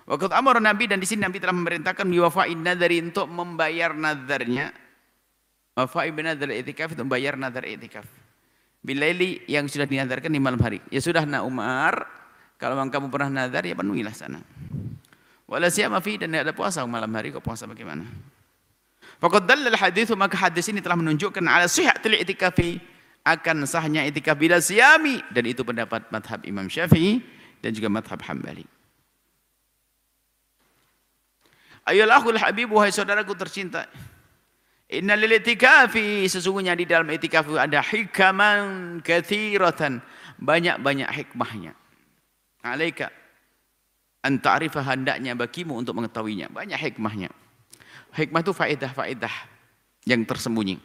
Waqad amara Nabi, dan di sini Nabi telah memerintahkan biwafa'in nadari, untuk membayar nadarnya. Wafa'i binadar i'tikaf, itu membayar nadar i'tikaf. Bilaili yang sudah dinadarkan di malam hari. Ya sudah nak Umar, kalau memang kamu pernah nadar ya penuhilah sana. Wala siyama fi, dan ada puasa malam hari, kok puasa bagaimana? Faqad dallal haditsu, maka hadis ini telah menunjukkan ala sihhatil i'tikafi, akan sahnya i'tikaf bila siyami, dan itu pendapat madhab Imam Syafi'i dan juga madhab Hambali. Ayolah akhul habib, wahai saudaraku tercinta, inna lil i'tikafi, sesungguhnya di dalam i'tikaf ada hikaman katsiratan, banyak-banyak hikmahnya. Alaika an ta'rifa, hendaknya bagimu untuk mengetahuinya, banyak hikmahnya. Hikmah itu faedah-faedah yang tersembunyi.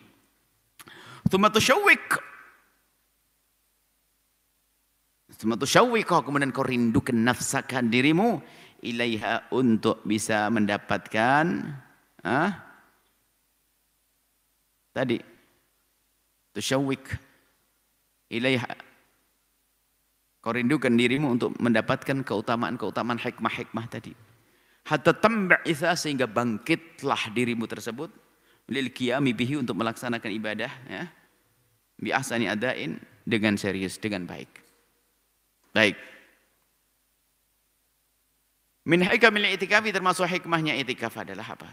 Tsumma tusyawwik, kemudian kau rindukan nafsaka, dirimu, ilaiha, untuk bisa mendapatkan tadi tusyawwik ilaiha, kau rindukan dirimu untuk mendapatkan keutamaan-keutamaan hikmah-hikmah tadi. Hatta tamba'itha, sehingga bangkitlah dirimu tersebut, lil qiyami bihi, untuk melaksanakan ibadah, ya, bi ahsani adain, dengan serius, dengan baik. Baik. Min hikamil i'tikafi, termasuk hikmahnya i'tikaf adalah apa?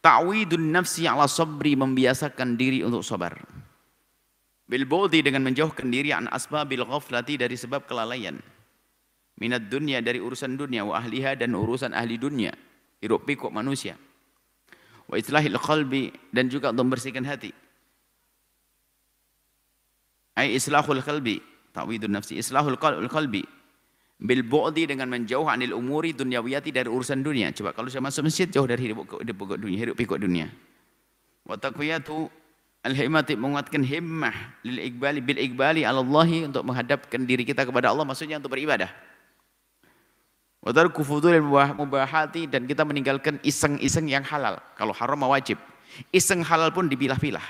Ta'widun nafsi ala sabri, membiasakan diri untuk sabar. Bil bu'di, dengan menjauhkan diri an asbabil ghaflati, dari sebab kelalaian. Minat dunia, dari urusan dunia, wa ahliha, dan urusan ahli dunia, hiruk pikuk manusia. Wa islahil qalbi, dan juga untuk membersihkan hati. Ai islahul qalbi, ta'widun nafsi, islahul qalbi, bil bu'di, dengan menjauh anil umuri dunyawiyati, dari urusan dunia. Coba kalau saya masuk masjid, jauh dari hiruk pikuk dunia. Wa taqwiyatu al-himmati, menguatkan himmah, lil iqbali, bil iqbali ala Allahi, untuk menghadapkan diri kita kepada Allah, maksudnya untuk beribadah. Wa tarku fudulil mubahati, dan kita meninggalkan iseng-iseng yang halal. Kalau haram wajib, iseng halal pun dipilah-pilah.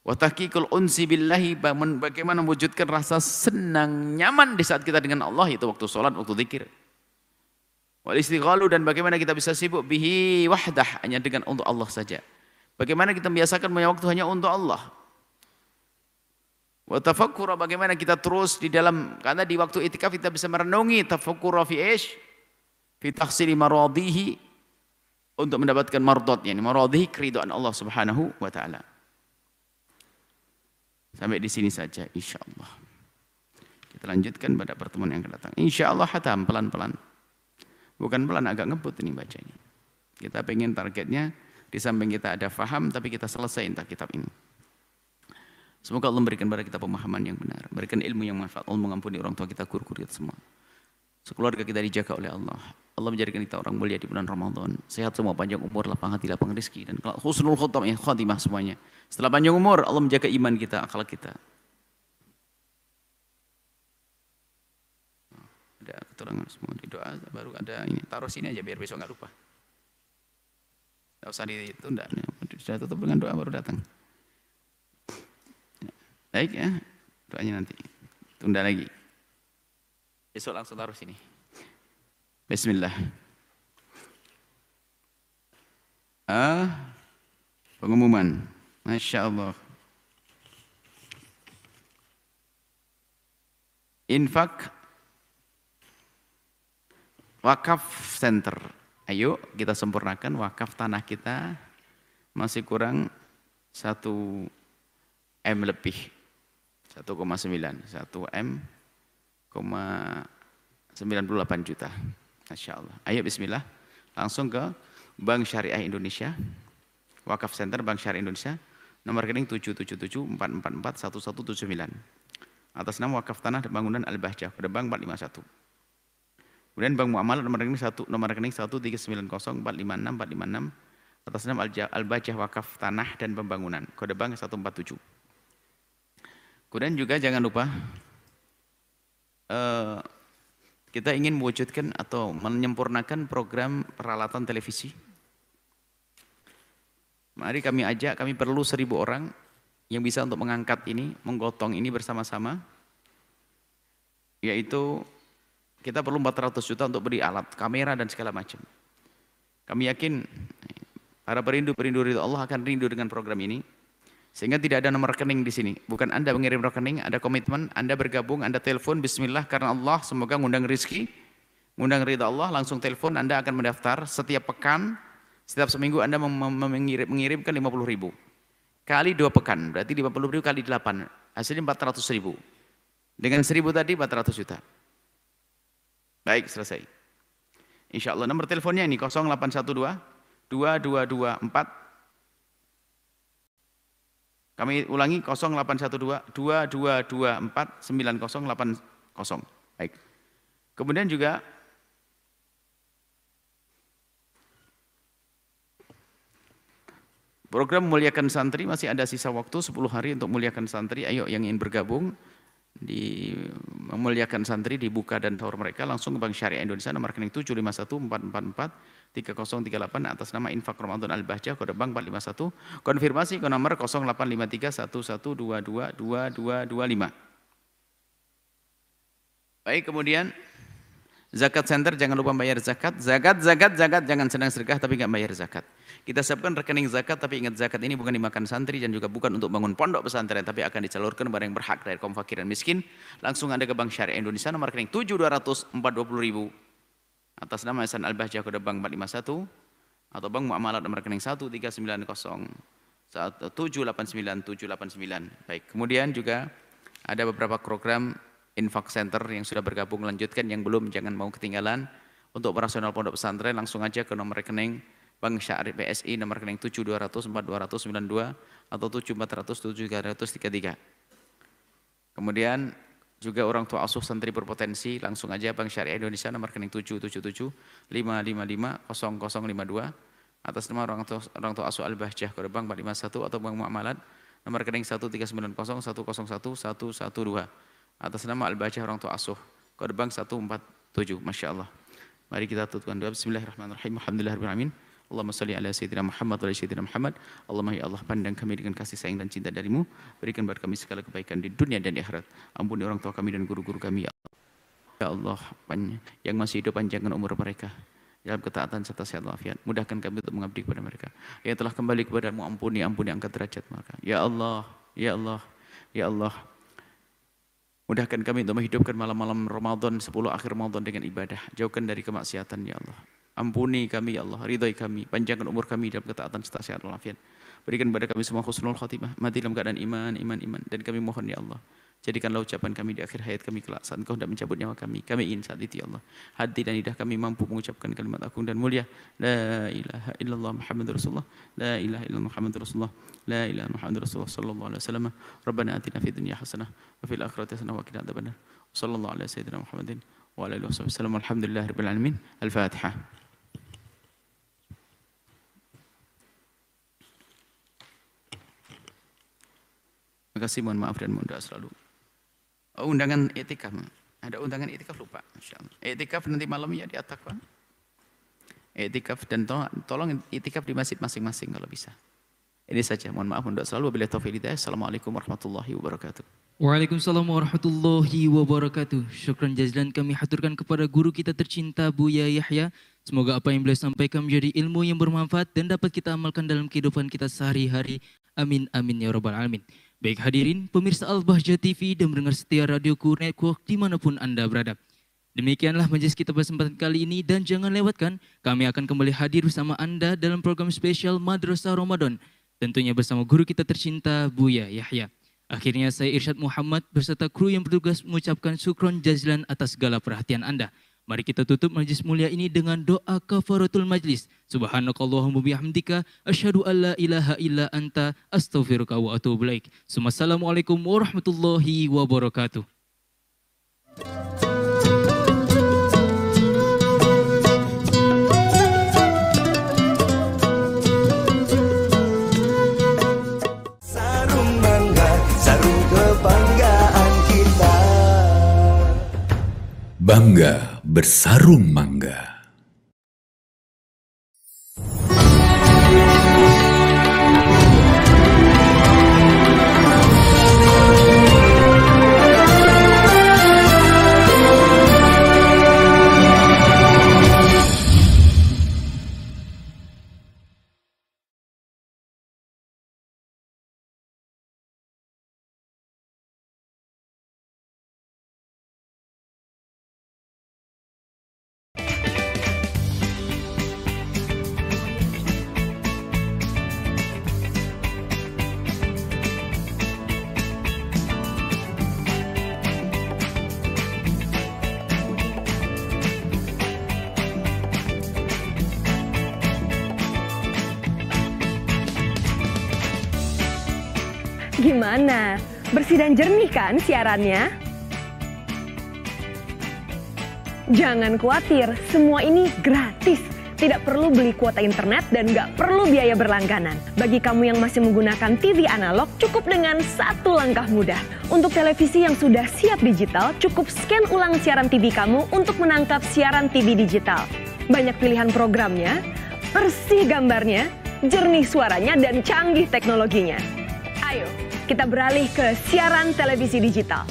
Wa tahqiqul unsi billahi, bagaimana mewujudkan rasa senang nyaman di saat kita dengan Allah, itu waktu sholat, waktu zikir. Wal istighalu, dan bagaimana kita bisa sibuk bihi wahdah, hanya dengan untuk Allah saja. Bagaimana kita membiasakan punya waktu hanya untuk Allah. Wa tafakkura, bagaimana kita terus di dalam, karena di waktu i'tikaf kita bisa merenungi, tafakkura fi ish, fi tahsili maradihi, untuk mendapatkan mardhat, yani maradihi, keridhaan Allah Subhanahu wa taala. Sampai di sini saja insyaallah. Kita lanjutkan pada pertemuan yang akan datang. Insyaallah hatam, pelan-pelan. Bukan pelan, agak ngebut ini bacanya. Kita pengen targetnya di samping kita ada faham, tapi kita selesai entah kitab ini. Semoga Allah memberikan kepada kita pemahaman yang benar, berikan ilmu yang manfaat. Allah mengampuni orang tua kita, guru-guru kita semua. Sekeluarga kita dijaga oleh Allah. Allah menjadikan kita orang mulia di bulan Ramadan. Sehat semua, panjang umur, lapang hati, lapang rezeki, dan husnul khotimah semuanya. Setelah panjang umur, Allah menjaga iman kita, akhlak kita. Ada keterangan semua di doa, baru ada ini. Taruh sini aja biar besok nggak lupa. Tidak usah ditunda. Sudah tutup dengan doa baru datang. Baik ya, doanya nanti. Tunda lagi. Besok langsung taruh sini. Bismillah. Pengumuman. Masya Allah. Infak wakaf center. Ayo kita sempurnakan wakaf tanah kita, masih kurang 1 M lebih. 1,9, 1 M, 98 juta. Masya Allah. Ayo bismillah. Langsung ke Bank Syariah Indonesia. Wakaf Center Bank Syariah Indonesia. Nomor rekening 77744411179. Atas nama wakaf tanah dan bangunan Al-Bahjah pada Bank 451. Kemudian Bank Muamalah nomor rekening 1390456. Atas nama Al-Bahjah wakaf tanah dan pembangunan. Kode bank 147. Kemudian juga jangan lupa kita ingin mewujudkan atau menyempurnakan program peralatan televisi. Mari kami perlu 1.000 orang yang bisa untuk mengangkat ini, menggotong ini bersama-sama. Yaitu kita perlu 400 juta untuk beri alat, kamera dan segala macam. Kami yakin para perindu ridho Allah akan rindu dengan program ini. Sehingga tidak ada nomor rekening di sini. Bukan Anda mengirim rekening, ada komitmen, Anda bergabung, Anda telepon, bismillah karena Allah, semoga ngundang rezeki, ngundang ridha Allah, langsung telepon, Anda akan mendaftar setiap pekan, setiap seminggu Anda mengirimkan 50.000. Kali 2 pekan, berarti 50.000 kali 8, hasilnya 400.000. Dengan 1.000 tadi 400 juta. Baik, selesai. Insya Allah nomor teleponnya ini 0812 2224. Kami ulangi 0812 2224 9080. Baik. Kemudian juga program Muliakan Santri, masih ada sisa waktu 10 hari untuk Muliakan Santri. Ayo yang ingin bergabung di Memuliakan Santri dibuka dan tower mereka langsung ke Bank Syariah Indonesia, nomor rekening 75144443038 atas nama Infak Ramadan Al-Bahjah, kode bank 451. Konfirmasi ke nomor 085311222225. Baik, kemudian zakat center, jangan lupa bayar zakat. Zakat jangan senang sedekah tapi nggak bayar zakat. Kita siapkan rekening zakat, tapi ingat zakat ini bukan dimakan santri dan juga bukan untuk bangun pondok pesantren, tapi akan dicalurkan kepada yang berhak dari kaum fakir dan miskin. Langsung Anda ke Bank Syariah Indonesia, nomor rekening 7200420.000 atas nama Hasan Al-Bahjah, kode bank 451, atau Bank Muamalat nomor rekening 1390789. Baik, kemudian juga ada beberapa program infak center yang sudah bergabung, lanjutkan, yang belum jangan mau ketinggalan. Untuk operasional pondok pesantren langsung aja ke nomor rekening Bank Syariah BSI nomor rekening 72004292 atau 74007333. Kemudian juga orang tua asuh santri berpotensi langsung aja Bank Syariah Indonesia nomor rekening 77755500052 atas nama orang tua asuh Al-Bahjah, kode bank 451, atau Bank Muamalat nomor rekening 13901011112 atas nama Al-Bahjah orang tua asuh, kode bank 147. Masya Allah. Mari kita tutupkan doa. Bismillahirrahmanirrahim. Alhamdulillahirrahmanirrahim. Allahumma salli ala Sayyidina Muhammad wa ala Sayyidina Muhammad. Allahumma ya Allah, pandang kami dengan kasih sayang dan cinta darimu. Berikan kepada kami segala kebaikan di dunia dan di akhirat. Ampuni orang tua kami dan guru-guru kami. Ya Allah, yang masih hidup panjangkan umur mereka dalam ketaatan serta sehat walafiat. Mudahkan kami untuk mengabdi kepada mereka. Yang telah kembali kepadamu, ampuni angkat derajat mereka. Ya Allah, ya Allah, ya Allah. Mudahkan kami untuk menghidupkan malam-malam Ramadan, 10 akhir Ramadan dengan ibadah. Jauhkan dari kemaksiatan, ya Allah. Ampuni kami, ya Allah. Ridhoi kami. Panjangkan umur kami dalam ketaatan serta sehat walafiat. Berikan kepada kami semua husnul khatimah. Mati dalam keadaan iman. Dan kami mohon, ya Allah, jadikanlah ucapan kami di akhir hayat kami kelak saat Engkau hendak mencabut nyawa kami. Kami ingin saat itu, ya Allah, hati dan lidah kami mampu mengucapkan kalimat agung dan mulia. La ilaha illallah Muhammadur Rasulullah. La ilaha illallah Muhammadur Rasulullah. La ilaha Muhammadur Rasulullah sallallahu alaihi wasallam. Rabbana atina fid dunya hasanah wa fil akhirati hasanah wa qina adzabannar. Sallallahu alaihi sayyidina Muhammadin wa ala alihi wasallam. Alhamdulillahirabbil alamin. Al-Fatihah. Terima kasih, mohon maaf dan mohon doa selalu. Oh, undangan etikaf. Ada undangan etikaf, lupa. Etikaf nanti malam ya di At-Taqwa. Etikaf, dan tolong etikaf di masjid masing-masing kalau bisa. Ini saja, mohon maaf, mohon doa selalu. Wabillahi taufiq wal hidayah. Assalamualaikum warahmatullahi wabarakatuh. Waalaikumsalam warahmatullahi wabarakatuh. Syukran jazilan kami haturkan kepada guru kita tercinta Buya Yahya. Semoga apa yang beliau sampaikan menjadi ilmu yang bermanfaat dan dapat kita amalkan dalam kehidupan kita sehari-hari. Amin, amin ya rabbal alamin. Baik hadirin, pemirsa Al-Bahjah TV dan mendengar setia Radioku Network dimanapun Anda berada. Demikianlah majelis kita pada kesempatan kali ini, dan jangan lewatkan, kami akan kembali hadir bersama Anda dalam program spesial Madrasah Ramadan. Tentunya bersama guru kita tercinta Buya Yahya. Akhirnya saya Irsyad Muhammad beserta kru yang bertugas mengucapkan syukron jazilan atas segala perhatian Anda. Mari kita tutup majlis mulia ini dengan doa kafaratul majlis. Subhanakallahumma bihamdika asyhadu an la ilaha illa anta astaghfiruka wa atubu ilaik. Assalamualaikum warahmatullahi wabarakatuh. Sarung mangga, sarung kebanggaan kita. Bangga bersarung mangga. Gimana? Bersih dan jernih kan siarannya? Jangan khawatir, semua ini gratis. Tidak perlu beli kuota internet dan nggak perlu biaya berlangganan. Bagi kamu yang masih menggunakan TV analog, cukup dengan satu langkah mudah. Untuk televisi yang sudah siap digital, cukup scan ulang siaran TV kamu untuk menangkap siaran TV digital. Banyak pilihan programnya, bersih gambarnya, jernih suaranya, dan canggih teknologinya. Ayo, kita beralih ke siaran televisi digital.